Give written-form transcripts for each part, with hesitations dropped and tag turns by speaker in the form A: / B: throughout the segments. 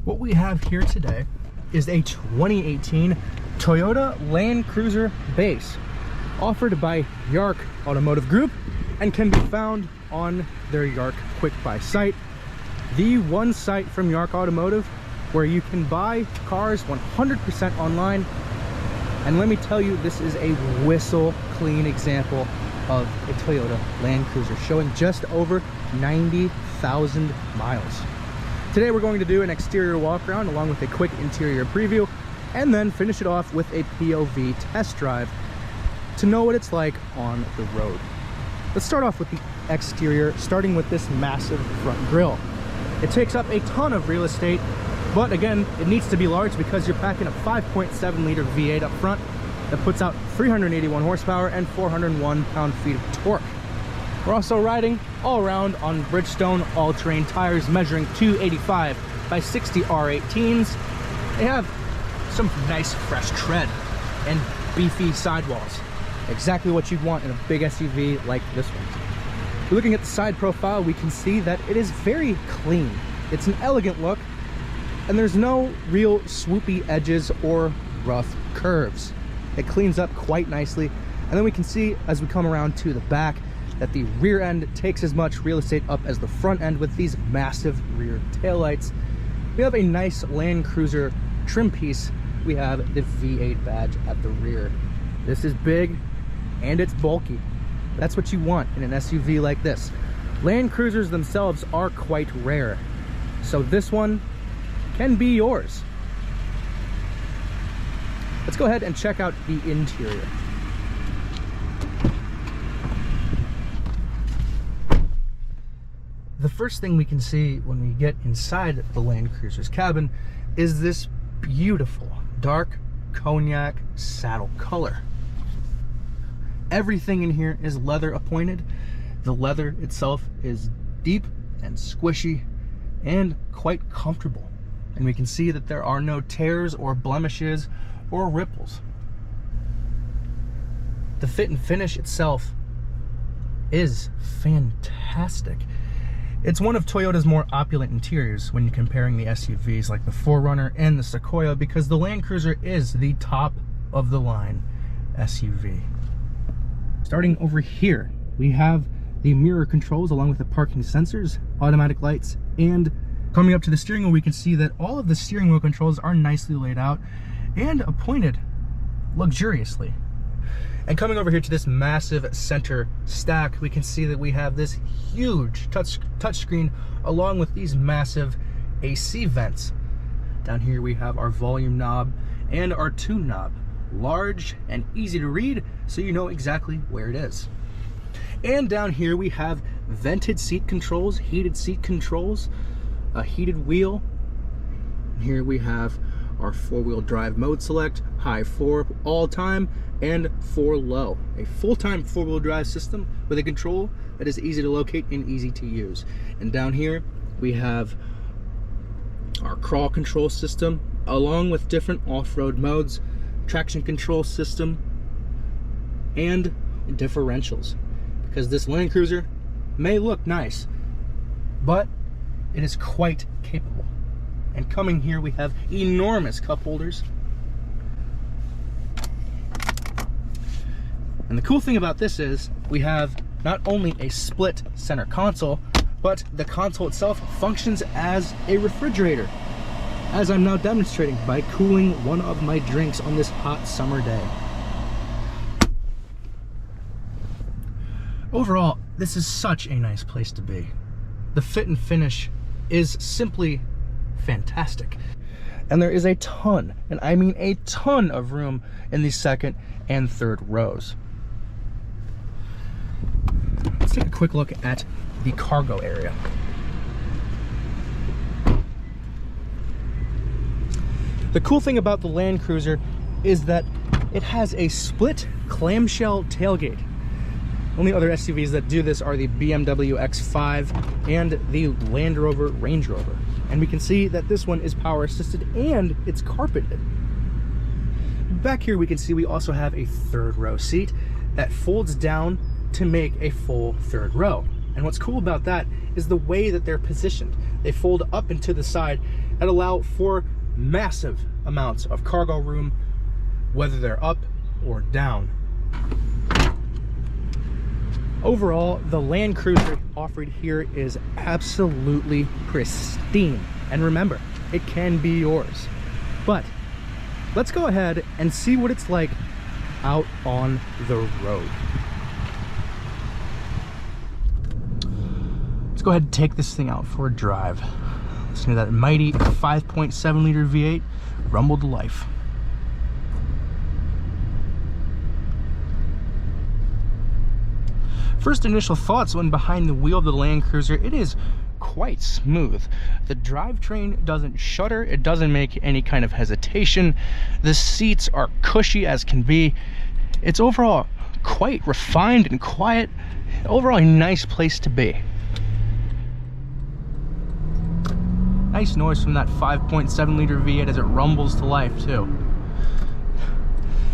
A: What we have here today is a 2018 Toyota Land Cruiser base offered by Yark Automotive Group and can be found on their Yark Quick Buy site, the one site from Yark Automotive where you can buy cars 100% online. And let me tell you, this is a whistle clean example of a Toyota Land Cruiser showing just over 90,000 miles. Today we're going to do an exterior walk around along with a quick interior preview and then finish it off with a POV test drive to know what it's like on the road. Let's start off with the exterior, starting with this massive front grille. It takes up a ton of real estate, but again, it needs to be large because you're packing a 5.7 liter V8 up front that puts out 381 horsepower and 401 pound-feet of torque. We're also riding all around on Bridgestone all-terrain tires measuring 285 by 60 R18s. They have some nice fresh tread and beefy sidewalls. Exactly what you'd want in a big SUV like this one. Looking at the side profile, we can see that it is very clean. It's an elegant look, and there's no real swoopy edges or rough curves. It cleans up quite nicely. And then we can see as we come around to the back that the rear end takes as much real estate up as the front end with these massive rear taillights. We have a nice Land Cruiser trim piece. We have the V8 badge at the rear. This is big and it's bulky. That's what you want in an SUV like this. Land Cruisers themselves are quite rare, so this one can be yours. Let's go ahead and check out the interior. The first thing we can see when we get inside the Land Cruiser's cabin is this beautiful dark cognac saddle color. Everything in here is leather appointed. The leather itself is deep and squishy and quite comfortable. And we can see that there are no tears or blemishes or ripples. The fit and finish itself is fantastic. It's one of Toyota's more opulent interiors when you're comparing the SUVs like the 4Runner and the Sequoia, because the Land Cruiser is the top of the line SUV. Starting over here, we have the mirror controls along with the parking sensors, automatic lights, and coming up to the steering wheel, we can see that all of the steering wheel controls are nicely laid out and appointed luxuriously. And coming over here to this massive center stack, we can see that we have this huge touchscreen along with these massive AC vents. Down here we have our volume knob and our tune knob. Large and easy to read, so you know exactly where it is. And down here we have vented seat controls, heated seat controls, a heated wheel. Here we have our 4-wheel drive mode select, high 4 all time, and 4 low. A full-time 4-wheel drive system with a control that is easy to locate and easy to use. And down here we have our crawl control system along with different off-road modes, traction control system, and differentials. Because this Land Cruiser may look nice, but it is quite capable. And coming here we have enormous cup holders. And the cool thing about this is we have not only a split center console, but the console itself functions as a refrigerator, as I'm now demonstrating by cooling one of my drinks on this hot summer day. Overall, this is such a nice place to be. The fit and finish is simply fantastic. And there is a ton, and I mean a ton of room in the second and third rows. Let's take a quick look at the cargo area. The cool thing about the Land Cruiser is that it has a split clamshell tailgate. Only other SUVs that do this are the BMW X5 and the Land Rover Range Rover. And we can see that this one is power assisted and it's carpeted. Back here we can see we also have a third row seat that folds down to make a full third row. And what's cool about that is the way that they're positioned. They fold up and to the side that allow for massive amounts of cargo room, whether they're up or down. Overall, the Land Cruiser offered here is absolutely pristine. And remember, it can be yours. But let's go ahead and see what it's like out on the road. Let's go ahead and take this thing out for a drive. Listen to that mighty 5.7 liter V8 rumble to life. First initial thoughts when behind the wheel of the Land Cruiser, it is quite smooth. The drivetrain doesn't shudder, it doesn't make any kind of hesitation. The seats are cushy as can be. It's overall quite refined and quiet. Overall a nice place to be. Nice noise from that 5.7 liter V8 as it rumbles to life too.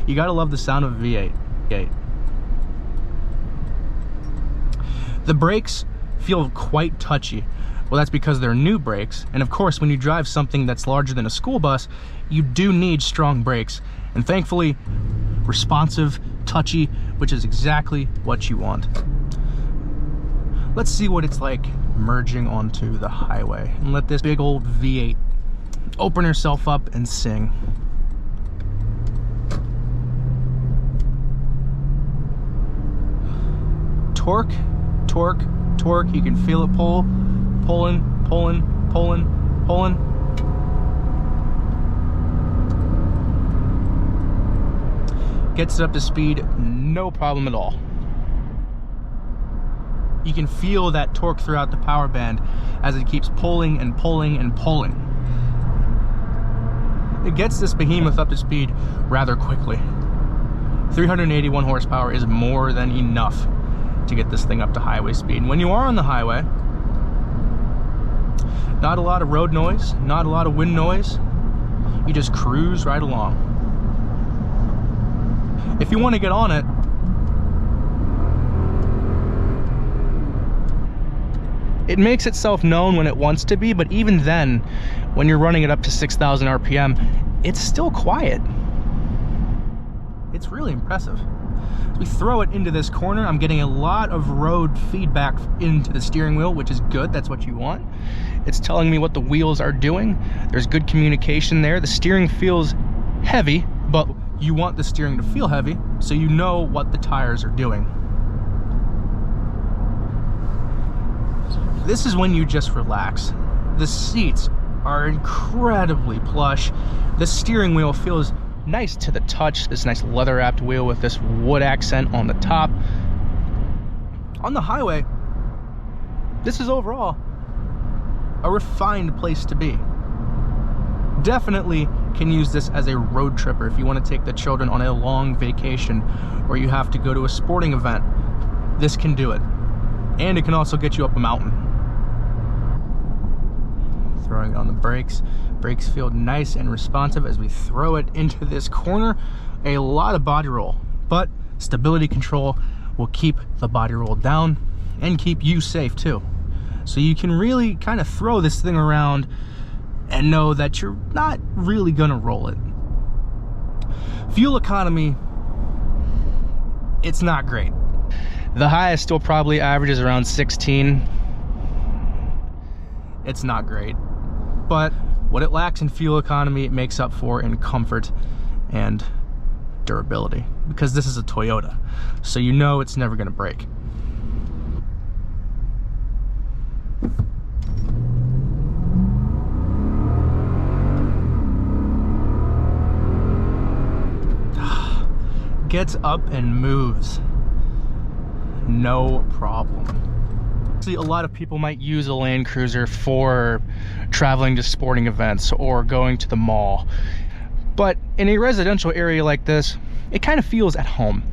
A: You gotta love the sound of a V8. The brakes feel quite touchy. Well, that's because they're new brakes, and of course when you drive something that's larger than a school bus, you do need strong brakes, and thankfully responsive, touchy, which is exactly what you want. Let's see what it's like merging onto the highway, and let this big old V8 open herself up and sing. Torque, torque, torque. You can feel it pulling, pulling. Gets it up to speed, no problem at all. You can feel that torque throughout the power band as it keeps pulling and pulling and pulling. It gets this behemoth up to speed rather quickly. 381 horsepower is more than enough to get this thing up to highway speed. And when you are on the highway, not a lot of road noise, not a lot of wind noise. You just cruise right along. If you want to get on it, it makes itself known when it wants to be, but even then, when you're running it up to 6,000 RPM, it's still quiet. It's really impressive. As we throw it into this corner, I'm getting a lot of road feedback into the steering wheel, which is good. That's what you want. It's telling me what the wheels are doing. There's good communication there. The steering feels heavy, but you want the steering to feel heavy, so you know what the tires are doing. This is when you just relax. The seats are incredibly plush. The steering wheel feels nice to the touch, this nice leather wrapped wheel with this wood accent on the top. On the highway, this is overall a refined place to be. Definitely can use this as a road tripper if you want to take the children on a long vacation or you have to go to a sporting event. This can do it. And it can also get you up a mountain. Throwing it on the brakes. Brakes feel nice and responsive as we throw it into this corner. A lot of body roll, but stability control will keep the body roll down and keep you safe too. So you can really kind of throw this thing around and know that you're not really gonna roll it. Fuel economy, it's not great. The highest still probably averages around 16. It's not great, but what it lacks in fuel economy, it makes up for in comfort and durability, because this is a Toyota, so you know it's never gonna break. Gets up and moves, no problem. A lot of people might use a Land Cruiser for traveling to sporting events or going to the mall, but in a residential area like this, it kind of feels at home.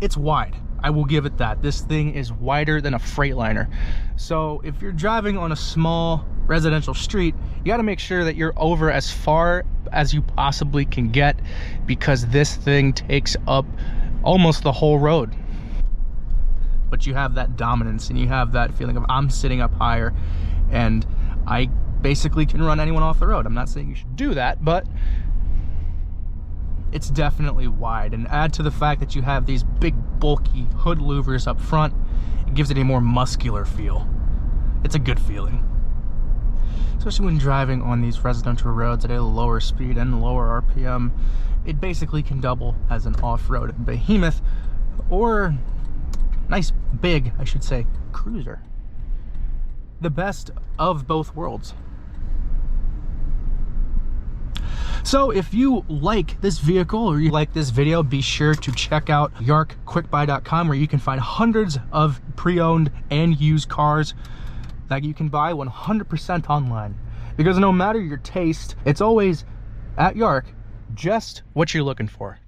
A: It's wide, I will give it that. This thing is wider than a Freightliner, so if you're driving on a small residential street, you got to make sure that you're over as far as you possibly can get, because this thing takes up almost the whole road. But you have that dominance and you have that feeling of I'm sitting up higher and I basically can run anyone off the road. I'm not saying you should do that, but it's definitely wide. And add to the fact that you have these big bulky hood louvers up front, it gives it a more muscular feel. It's a good feeling, especially when driving on these residential roads at a lower speed and lower RPM. It basically can double as an off-road behemoth, or nice big, I should say, cruiser. The best of both worlds. So if you like this vehicle or you like this video, be sure to check out yarkquickbuy.com, where you can find hundreds of pre-owned and used cars that you can buy 100% online. Because no matter your taste, it's always, at Yark, just what you're looking for.